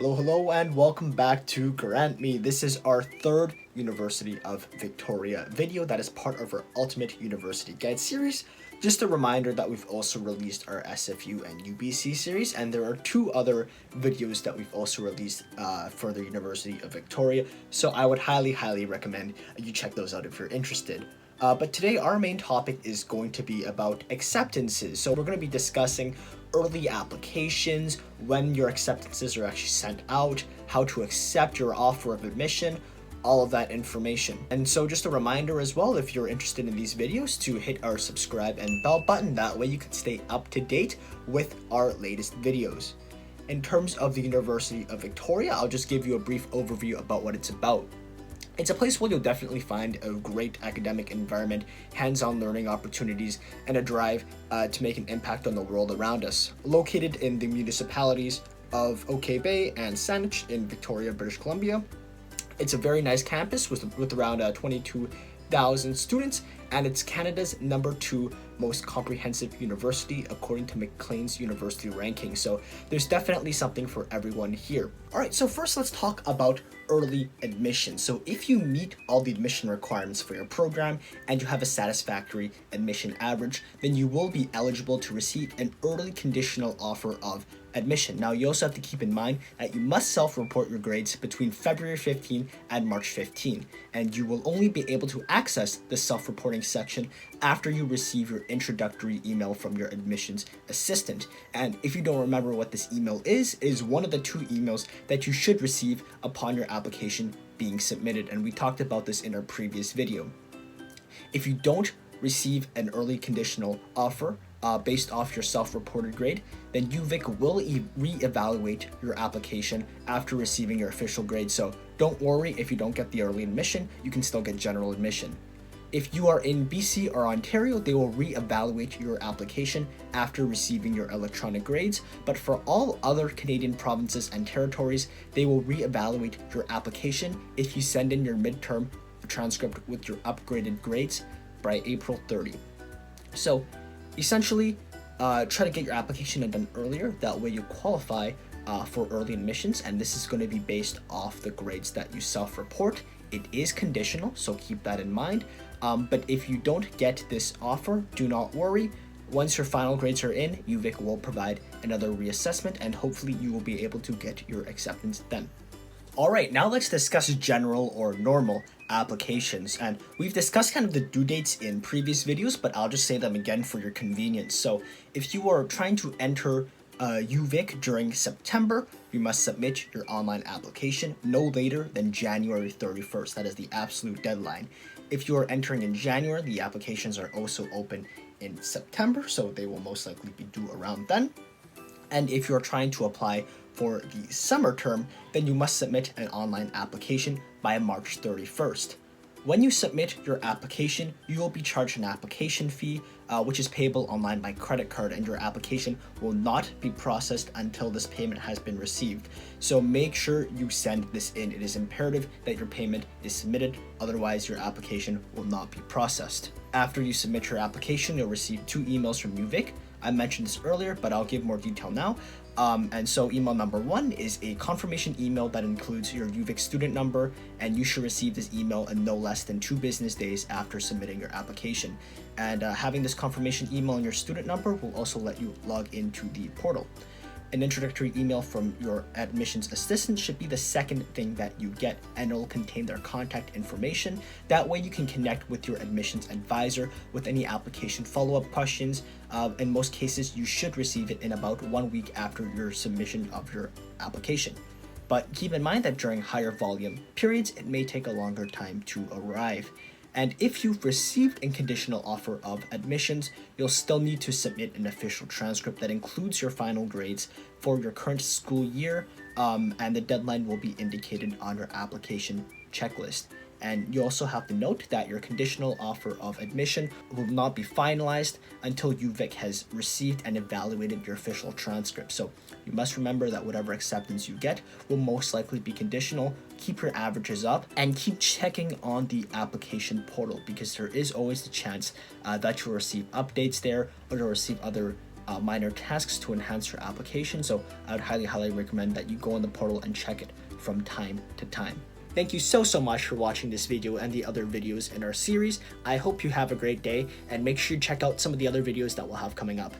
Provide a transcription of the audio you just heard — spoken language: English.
Hello, and welcome back to Grant Me. This is our third University of Victoria video that is part of our Ultimate University Guide series. Just a reminder that we've also released our SFU and UBC series, and there are two other videos that we've also released for the University of Victoria. So I would highly recommend you check those out if you're interested. But today our main topic is going to be about acceptances. So we're going to be discussing early applications, when your acceptances are actually sent out, how to accept your offer of admission, all of that information. And so just a reminder as well, if you're interested in these videos, to hit our subscribe and bell button. That way you can stay up to date with our latest videos. In terms of the University of Victoria, I'll just give you a brief overview about what it's about. It's a place where you'll definitely find a great academic environment, hands-on learning opportunities, and a drive to make an impact on the world around us. Located in the municipalities of OK Bay and Saanich in Victoria, British Columbia, it's a very nice campus with around 22,000 students, and it's Canada's #2 most comprehensive university according to Maclean's University ranking. So there's definitely something for everyone here. All right, so first let's talk about early admission. So if you meet all the admission requirements for your program and you have a satisfactory admission average, then you will be eligible to receive an early conditional offer of admission. Now, you also have to keep in mind that you must self-report your grades between February 15 and March 15, and you will only be able to access the self-reporting section after you receive your introductory email from your admissions assistant. And if you don't remember what this email is one of the two emails that you should receive upon your application being submitted, and we talked about this in our previous video. If you don't receive an early conditional offer based off your self-reported grade, then UVIC will re-evaluate your application after receiving your official grade. So don't worry if you don't get the early admission, you can still get general admission. If you are in BC or Ontario, they will re-evaluate your application after receiving your electronic grades. But for all other Canadian provinces and territories, they will re-evaluate your application if you send in your midterm transcript with your upgraded grades by April 30. So essentially, try to get your application done earlier. That way you qualify for early admissions, and this is going to be based off the grades that you self-report. It is conditional, so keep that in mind. But if you don't get this offer, do not worry. Once your final grades are in, UVIC will provide another reassessment, and hopefully you will be able to get your acceptance then. Alright, now let's discuss general or normal applications, and we've discussed kind of the due dates in previous videos, but I'll just say them again for your convenience. So if you are trying to enter UVIC during September, you must submit your online application no later than January 31st. That is the absolute deadline. If you are entering in January, the applications are also open in September, so they will most likely be due around then. And if you're trying to apply for the summer term, then you must submit an online application by March 31st. When you submit your application, you will be charged an application fee, which is payable online by credit card, and your application will not be processed until this payment has been received. So make sure you send this in. It is imperative that your payment is submitted, otherwise your application will not be processed. After you submit your application, you'll receive 2 emails from UVIC. I mentioned this earlier, but I'll give more detail now. And so email number 1 is a confirmation email that includes your UVIC student number, and you should receive this email in no less than 2 business days after submitting your application. And having this confirmation email and your student number will also let you log into the portal. An introductory email from your admissions assistant should be the second thing that you get, and it will contain their contact information. That way you can connect with your admissions advisor with any application follow-up questions. In most cases, you should receive it in about 1 week after your submission of your application. But keep in mind that during higher volume periods, it may take a longer time to arrive. And if you've received a conditional offer of admissions, you'll still need to submit an official transcript that includes your final grades for your current school year, and the deadline will be indicated on your application checklist. And you also have to note that your conditional offer of admission will not be finalized until UVIC has received and evaluated your official transcript. So you must remember that whatever acceptance you get will most likely be conditional. Keep your averages up and keep checking on the application portal, because there is always the chance that you'll receive updates there, or you'll receive other minor tasks to enhance your application. So I would highly recommend that you go on the portal and check it from time to time. Thank you so much for watching this video and the other videos in our series. I hope you have a great day, and make sure you check out some of the other videos that we'll have coming up.